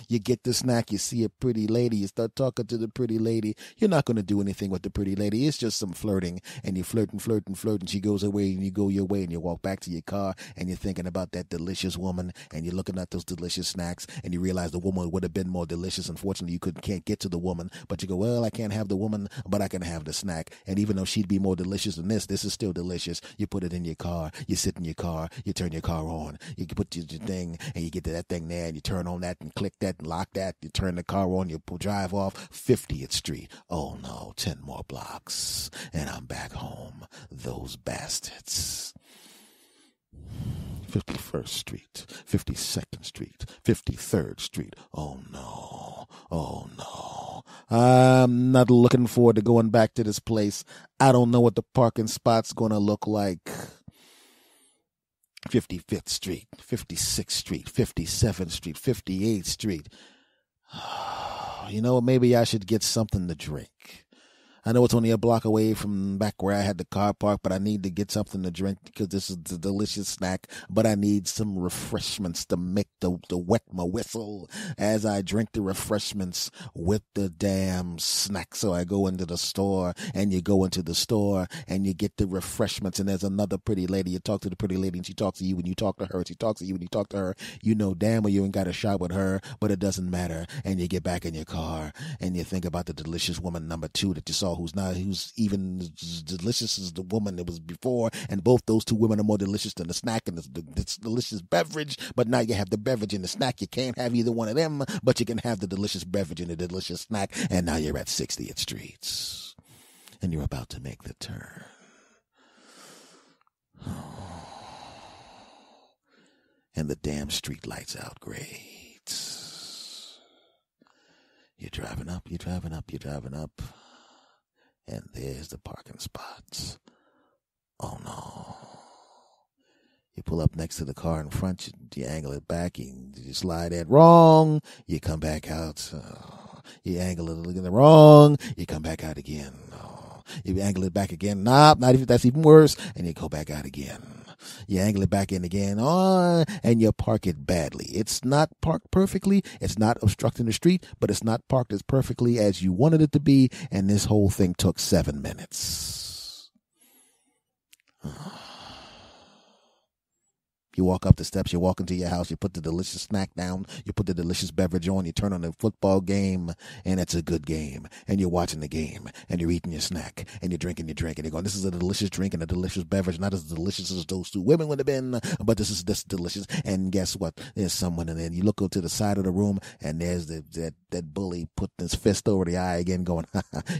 You get the snack, you see a pretty lady, you start talking to the pretty lady. You're not going to do anything with the pretty lady. It's just some flirting, and you flirt and flirt and flirt, and she goes away, and you go your way, and you walk back to your car, and you're thinking about that delicious woman, and you're looking at those delicious snacks, and you realize the woman would have been more delicious. Unfortunately, you can't get to the woman, but you go, well, I can't have the woman, but I can have the snack. And even though she'd be more delicious than this is still delicious. You put it in your car, you sit in your car, you turn your car on, you put your thing, and you get to that thing there, and you turn on that and click that and lock that, you turn the car on, you drive off 50th Street. Oh no, 10 more blocks, and I'm back home. Those bastards. 51st Street, 52nd Street, 53rd Street. Oh no, oh no. I'm not looking forward to going back to this place. I don't know what the parking spot's going to look like. 55th Street, 56th Street, 57th Street, 58th Street. You know, maybe I should get something to drink. I know it's only a block away from back where I had the car parked, but I need to get something to drink because this is the delicious snack. But I need some refreshments to make to wet my whistle as I drink the refreshments with the damn snack. So I go into the store, and you go into the store, and you get the refreshments, and there's another pretty lady. You talk to the pretty lady, and she talks to you, and you talk to her, and she talks to you, and you talk to her. You know damn well you ain't got a shot with her, but it doesn't matter. And you get back in your car, and you think about the delicious woman number 2 that you saw, who's even as delicious as the woman that was before, and both those two women are more delicious than the snack and the delicious beverage. But now you have the beverage and the snack. You can't have either one of them, but you can have the delicious beverage and the delicious snack. And now you're at 60th Street, and you're about to make the turn. And the damn street lights out great. You're driving up, you're driving up, you're driving up. And there's the parking spots. Oh no. You pull up next to the car in front, you angle it back, you slide it wrong, you come back out. You angle it looking wrong, you come back out again. You angle it back again, not even, that's even worse, and you go back out again. You angle it back in again, and you park it badly. It's not parked perfectly. It's not obstructing the street, but it's not parked as perfectly as you wanted it to be, and this whole thing took 7 minutes. You walk up the steps, you walk into your house, you put the delicious snack down, you put the delicious beverage on, you turn on the football game, and it's a good game. And you're watching the game, and you're eating your snack, and you're drinking your drink, and you're going, this is a delicious drink and a delicious beverage, not as delicious as those two women would have been, but this is delicious. And guess what? There's someone in there, and you look to the side of the room, and there's that bully putting his fist over the eye again going,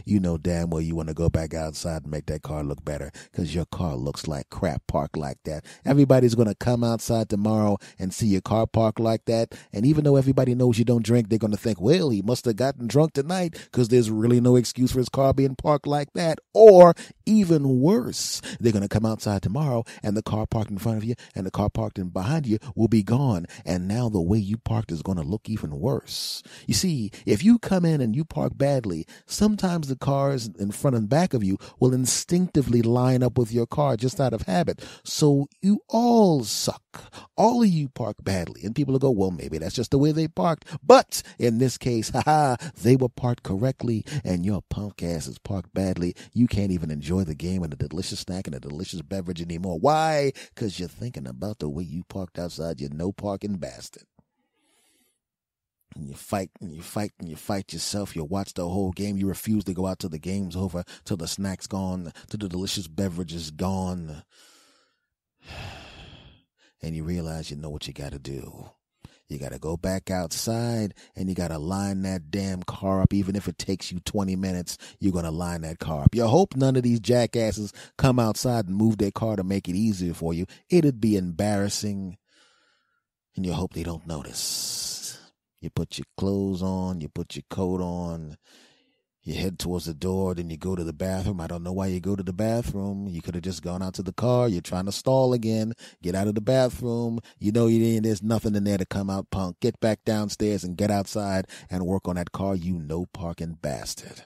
you know damn well you want to go back outside and make that car look better, because your car looks like crap parked like that. Everybody's going to come outside tomorrow and see your car parked like that, and even though everybody knows you don't drink, they're going to think, well, he must have gotten drunk tonight, because there's really no excuse for his car being parked like that. Or even worse, they're going to come outside tomorrow, and the car parked in front of you and the car parked in behind you will be gone, and now the way you parked is going to look even worse. You see, if you come in and you park badly, sometimes the cars in front and back of you will instinctively line up with your car just out of habit. So you all suck. All of you park badly. And people will go, well, maybe that's just the way they parked. But in this case, they were parked correctly, and your punk ass is parked badly. You can't even enjoy the game and the delicious snack and the delicious beverage anymore. Why? Because you're thinking about the way you parked outside, you no parking bastard. And you fight and you fight and you fight yourself. You watch the whole game. You refuse to go out till the game's over, till the snack's gone, till the delicious beverage is gone. And you realize you know what you got to do. You got to go back outside, and you got to line that damn car up. Even if it takes you 20 minutes, you're going to line that car up. You hope none of these jackasses come outside and move their car to make it easier for you. It'd be embarrassing, and you hope they don't notice. You put your clothes on, you put your coat on, you head towards the door, then you go to the bathroom. I don't know why you go to the bathroom. You could have just gone out to the car. You're trying to stall again. Get out of the bathroom. You know there's nothing in there to come out, punk. Get back downstairs and get outside and work on that car, you no parking bastard.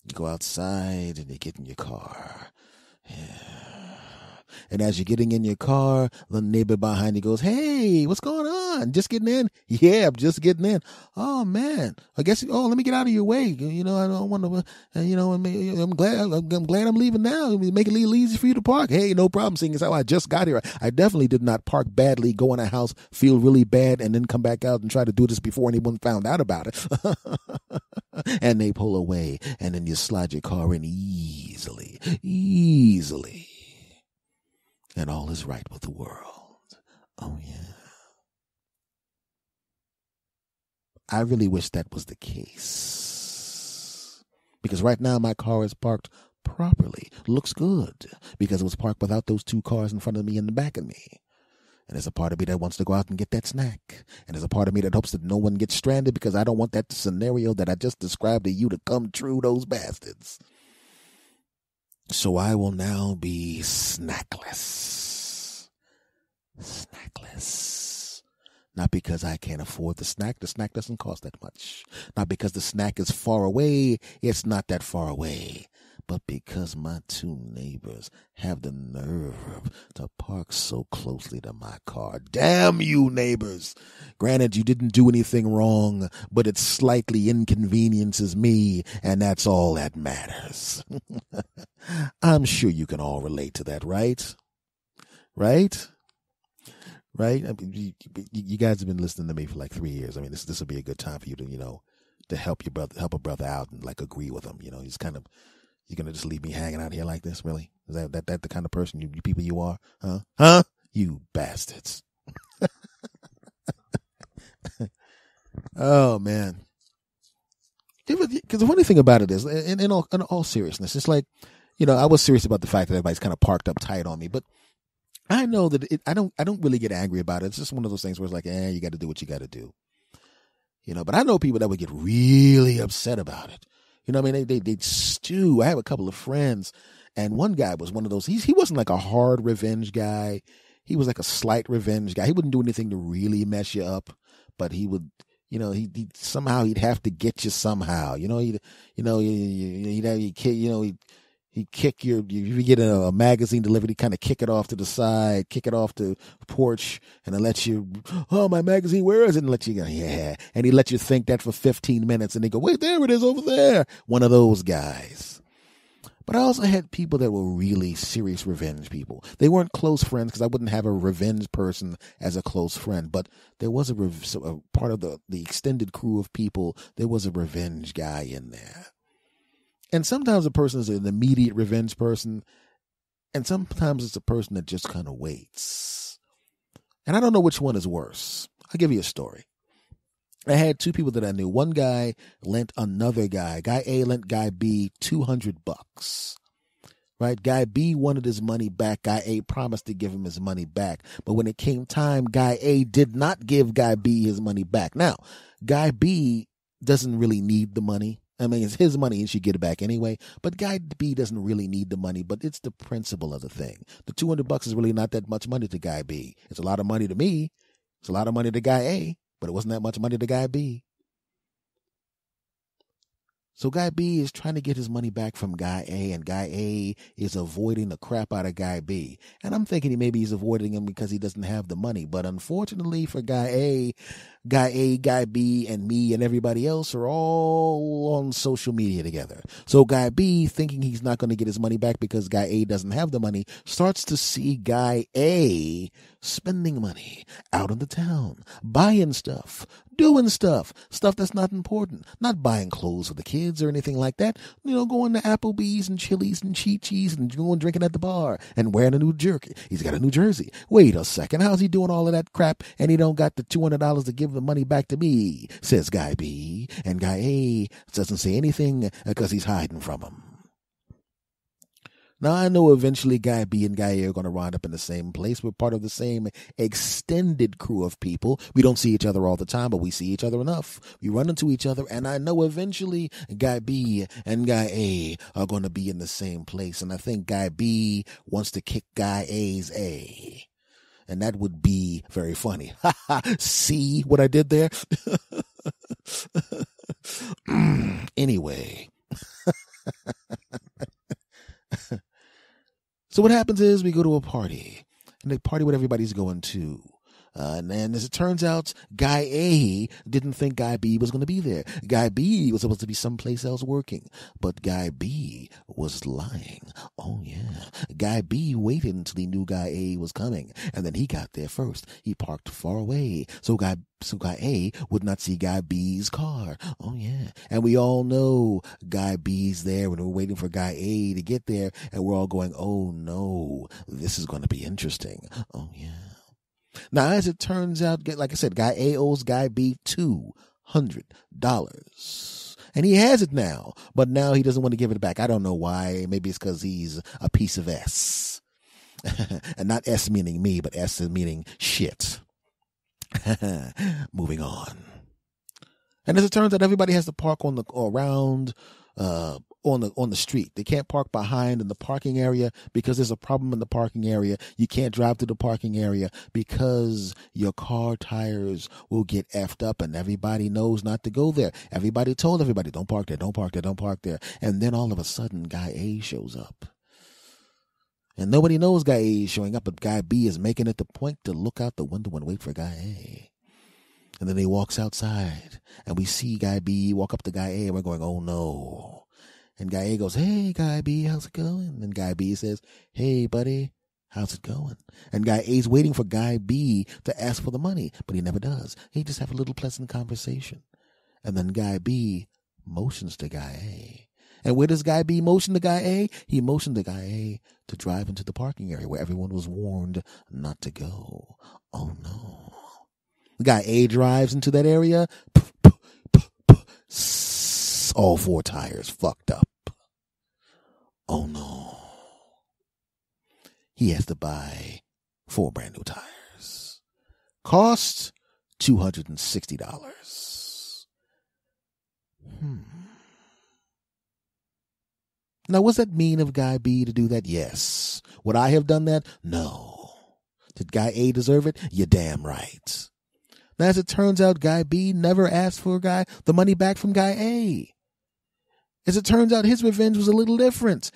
You go outside and you get in your car. Yeah. And as you're getting in your car, the neighbor behind you goes, "Hey, what's going on? Just getting in?" "Yeah, I'm just getting in." "Oh man, let me get out of your way. I don't want to, I'm glad I'm leaving now. Make it a little easy for you to park." "Hey, no problem, seeing as how I just got here. I definitely did not park badly, go in a house, feel really bad, and then come back out and try to do this before anyone found out about it." And they pull away, and then you slide your car in easily, and all is right with the world. Oh yeah. I really wish that was the case, because right now my car is parked properly, looks good, because it was parked without those two cars in front of me and the back of me. And there's a part of me that wants to go out and get that snack. And there's a part of me that hopes that no one gets stranded, because I don't want that scenario that I just described to you to come true, those bastards. So I will now be snackless. Snackless. Not because I can't afford the snack. The snack doesn't cost that much. Not because the snack is far away. It's not that far away. But because my two neighbors have the nerve to park so closely to my car. Damn you, neighbors. Granted, you didn't do anything wrong, but it slightly inconveniences me, and that's all that matters. I'm sure you can all relate to that, right? Right? Right? I mean, you guys have been listening to me for like 3 years. I mean, this will be a good time for you to, to help a brother out and like agree with him. He's kind of, you're going to just leave me hanging out here like this? Really? Is that the kind of person you people you are? Huh? You bastards. Oh, man. Because the funny thing about it is, in all seriousness, it's like, I was serious about the fact that everybody's kind of parked up tight on me, but I know that I don't really get angry about it. It's just one of those things where it's like, you got to do what you got to do. But I know people that would get really upset about it. I mean, they stew. I have a couple of friends, and one guy was one of those. He wasn't like a hard revenge guy. He was like a slight revenge guy. He wouldn't do anything to really mess you up, but he would, he somehow he'd have to get you somehow. He'd kick if you get a magazine delivered, he'd kind of kick it off to the side, kick it off to the porch, and then let you, "Oh, my magazine, where is it?" And let you go, "Yeah." And he'd let you think that for 15 minutes, and they go, "Wait, there it is over there." One of those guys. But I also had people that were really serious revenge people. They weren't close friends, because I wouldn't have a revenge person as a close friend. But there was a part of the extended crew of people, there was a revenge guy in there. And sometimes a person is an immediate revenge person, and sometimes it's a person that just kind of waits. And I don't know which one is worse. I'll give you a story. I had two people that I knew. One guy lent another guy. Guy A lent guy B $200. Right? Guy B wanted his money back. Guy A promised to give him his money back. But when it came time, Guy A did not give Guy B his money back. Now, Guy B doesn't really need the money. I mean, it's his money and should get it back anyway. But Guy B doesn't really need the money, but it's the principle of the thing. The $200 is really not that much money to Guy B. It's a lot of money to me. It's a lot of money to Guy A, but it wasn't that much money to Guy B. So Guy B is trying to get his money back from Guy A, and Guy A is avoiding the crap out of Guy B. And I'm thinking maybe he's avoiding him because he doesn't have the money. But unfortunately for Guy A, Guy B, and me and everybody else are all on social media together. So Guy B, thinking he's not going to get his money back because Guy A doesn't have the money, starts to see Guy A spending money out in the town, buying stuff, doing stuff that's not important, not buying clothes for the kids or anything like that, going to Applebee's and Chili's and Chi-Chi's and going drinking at the bar and wearing a new jersey. He's got a new jersey. Wait a second, how's he doing all of that crap and he don't got the $200 to give the money back to me, says Guy B, and Guy A doesn't say anything because he's hiding from him. Now, I know eventually Guy B and Guy A are going to wind up in the same place. We're part of the same extended crew of people. We don't see each other all the time, but we see each other enough. We run into each other, and I know eventually Guy B and Guy A are going to be in the same place. And I think Guy B wants to kick Guy A's A. And that would be very funny. See what I did there? Anyway. So what happens is we go to a party, and the party what everybody's going to. And then as it turns out, Guy A didn't think Guy B was going to be there. Guy B was supposed to be someplace else working. But Guy B was lying. Oh, yeah. Guy B waited until he knew Guy A was coming. And then he got there first. He parked far away. So Guy A would not see Guy B's car. Oh, yeah. And we all know Guy B's there when we're waiting for Guy A to get there. And we're all going, oh, no, this is going to be interesting. Oh, yeah. Now, as it turns out, like I said, Guy A owes Guy B $200. And he has it now, but now he doesn't want to give it back. I don't know why. Maybe it's because he's a piece of S. And not S meaning me, but S meaning shit. Moving on. And as it turns out, everybody has to park on the street. They can't park behind in the parking area because there's a problem in the parking area. You can't drive through the parking area because your car tires will get effed up, and everybody knows not to go there. Everybody told everybody, don't park there, don't park there, don't park there. And then all of a sudden, Guy A shows up. And nobody knows Guy A is showing up, but Guy B is making it the point to look out the window and wait for Guy A. And then he walks outside, and we see Guy B walk up to Guy A, and we're going, oh no. And Guy A goes, hey, Guy B, how's it going? And Guy B says, hey, buddy, how's it going? And Guy A's waiting for Guy B to ask for the money, but he never does. He just have a little pleasant conversation. And then Guy B motions to Guy A. And where does Guy B motion to Guy A? He motioned to Guy A to drive into the parking area where everyone was warned not to go. Oh, no. Guy A drives into that area. All four tires fucked up. Oh no. He has to buy 4 brand new tires. Cost $260. Now, what's that mean of Guy B to do that? Yes. Would I have done that? No. Did Guy A deserve it? You're damn right. Now, as it turns out, Guy B never asked for the money back from Guy A. As it turns out, his revenge was a little different.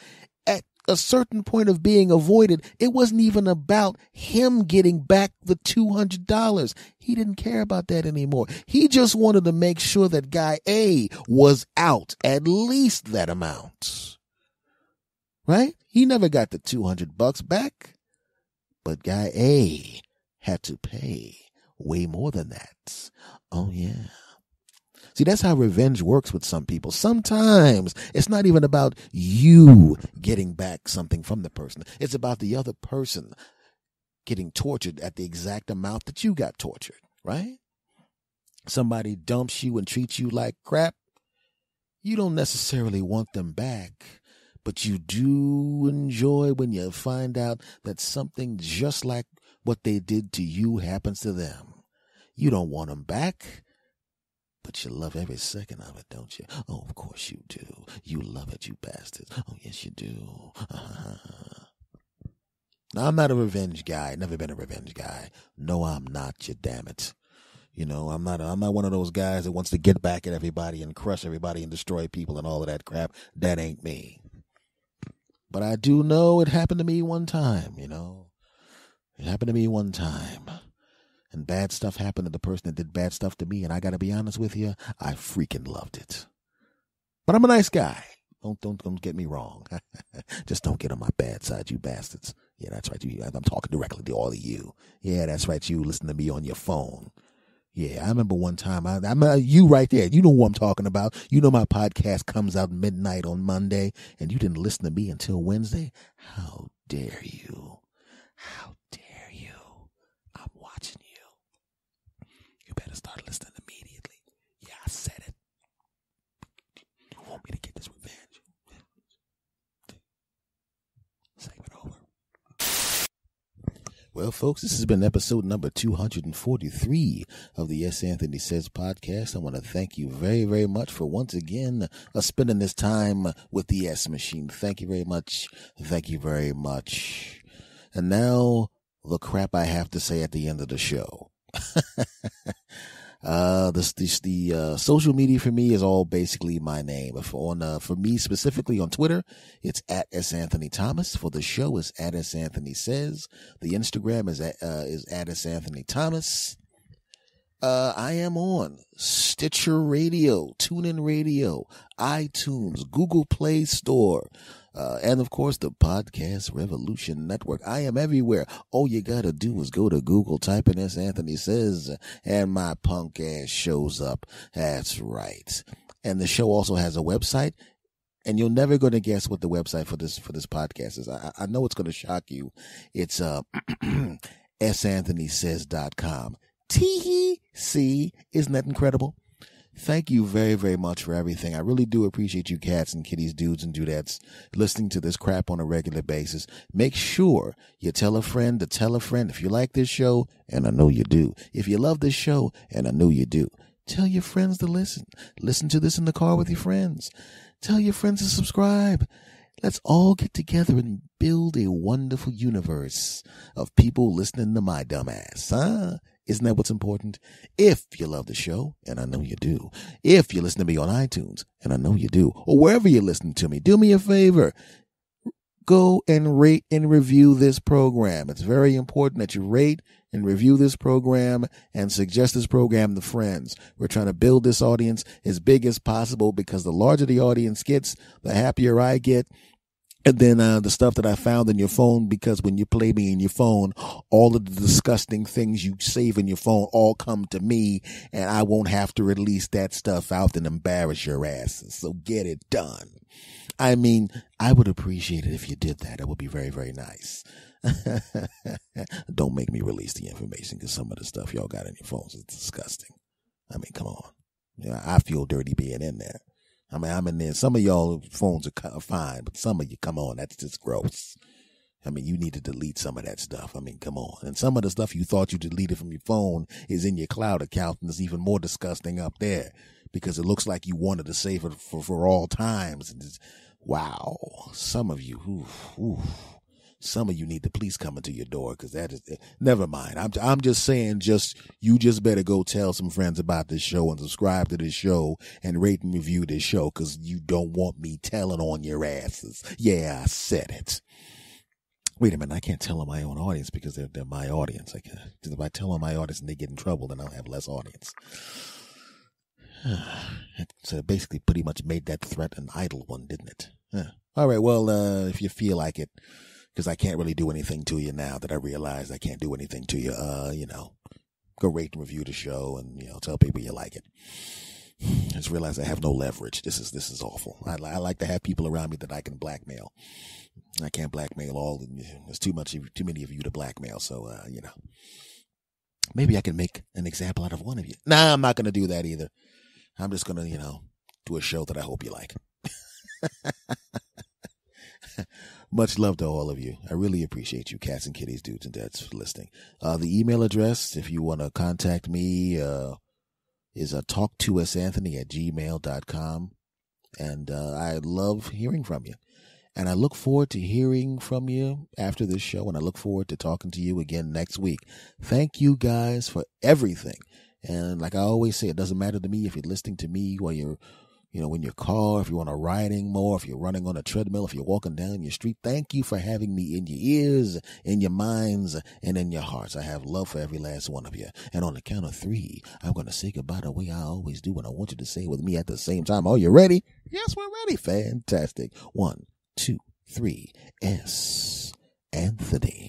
At a certain point of being avoided, it wasn't even about him getting back the $200. He didn't care about that anymore. He just wanted to make sure that Guy A was out at least that amount. Right? He never got the $200 back. But Guy A had to pay way more than that. Oh, yeah. See, that's how revenge works with some people. Sometimes it's not even about you getting back something from the person. It's about the other person getting tortured at the exact amount that you got tortured, right? Somebody dumps you and treats you like crap. You don't necessarily want them back, but you do enjoy when you find out that something just like what they did to you happens to them. You don't want them back, but you love every second of it, don't you? Oh, of course you do. You love it, you bastards. Oh, yes, you do. Now, I'm not a revenge guy. Never been a revenge guy. No, I'm not, you damn it. You know, I'm not one of those guys that wants to get back at everybody and crush everybody and destroy people and all of that crap. That ain't me. But I do know it happened to me one time, you know. It happened to me one time. And bad stuff happened to the person that did bad stuff to me, and I gotta be honest with you, I freaking loved it. But I'm a nice guy. Don't get me wrong. Just don't get on my bad side, you bastards. Yeah, that's right. I'm talking directly to all of you. Yeah, that's right. You listen to me on your phone. Yeah, I remember one time, I'm you right there. You know who I'm talking about. You know my podcast comes out midnight on Monday, and you didn't listen to me until Wednesday? How dare you? How dare you? I'm watching you. You better start listening immediately. Yeah, I said it. You want me to get this revenge? Segment over. Well, folks, this has been episode number 243 of the Yes Anthony Says podcast. I want to thank you very, very much for once again spending this time with the Yes Machine. Thank you very much. Thank you very much. And now, the crap I have to say at the end of the show. The social media for me is all basically my name. For me specifically on Twitter, it's at S. Anthony Thomas. For the show, it's at S. Anthony Says. The Instagram is at S. Anthony Thomas. I am on Stitcher Radio, TuneIn Radio, iTunes, Google Play Store, and of course the Podcast Revolution Network. I am everywhere. All you gotta do is go to Google, type in S. Anthony Says, and my punk ass shows up. That's right. And the show also has a website, and you're never gonna guess what the website for this podcast is. I know it's gonna shock you. It's santhonysays.com. Tee-hee, see, isn't that incredible? Thank you very, very much for everything. I really do appreciate you cats and kitties, dudes and dudettes listening to this crap on a regular basis. Make sure you tell a friend to tell a friend if you like this show, and I know you do. If you love this show, and I know you do. Tell your friends to listen. Listen to this in the car with your friends. Tell your friends to subscribe. Let's all get together and build a wonderful universe of people listening to my dumb ass, huh? Isn't that what's important? If you love the show, and I know you do, if you listen to me on iTunes, and I know you do, or wherever you listen to me, do me a favor. Go and rate and review this program. It's very important that you rate and review this program and suggest this program to friends. We're trying to build this audience as big as possible, because the larger the audience gets, the happier I get. And then the stuff that I found in your phone, because when you play me in your phone, all of the disgusting things you save in your phone all come to me, and I won't have to release that stuff out and embarrass your asses. So get it done. I mean, I would appreciate it if you did that. It would be very, very nice. Don't make me release the information, because some of the stuff y'all got in your phones is disgusting. I mean, come on. Yeah, I feel dirty being in there. I mean, I'm in there. Some of y'all phones are fine, but some of you, come on, that's just gross. I mean, you need to delete some of that stuff. I mean, come on. And some of the stuff you thought you deleted from your phone is in your cloud account, and it's even more disgusting up there, because it looks like you wanted to save it for all times. And wow. Some of you, some of you need the police coming to your door, because that is, never mind. I'm just saying, you just better go tell some friends about this show and subscribe to this show and rate and review this show, because you don't want me telling on your asses. Yeah, I said it. Wait a minute, I can't tell on my own audience, because they're my audience. If I tell on my audience and they get in trouble, then I'll have less audience. So it basically pretty much made that threat an idle one, didn't it? All right, well, if you feel like it, because I can't really do anything to you now that I realize I can't do anything to you, go rate and review the show, and, tell people you like it. I just realized I have no leverage. This is awful. I like to have people around me that I can blackmail. I can't blackmail all. There's too many of you to blackmail. So, maybe I can make an example out of one of you. Nah, I'm not going to do that either. I'm just going to, do a show that I hope you like. Much love to all of you. I really appreciate you, cats and kitties, dudes and dads, for listening. The email address, if you want to contact me, is talktosanthony@gmail.com. And I love hearing from you. And I look forward to hearing from you after this show, and I look forward to talking to you again next week. Thank you guys for everything. And like I always say, it doesn't matter to me if you're listening to me while you're in your car, if you're on a riding more, if you're running on a treadmill, if you're walking down your street. Thank you for having me in your ears, in your minds, and in your hearts. I have love for every last one of you. And on the count of 3, I'm going to say goodbye the way I always do, and I want you to say it with me at the same time. Are you ready? Yes, we're ready. Fantastic. 1, 2, 3. S. Anthony.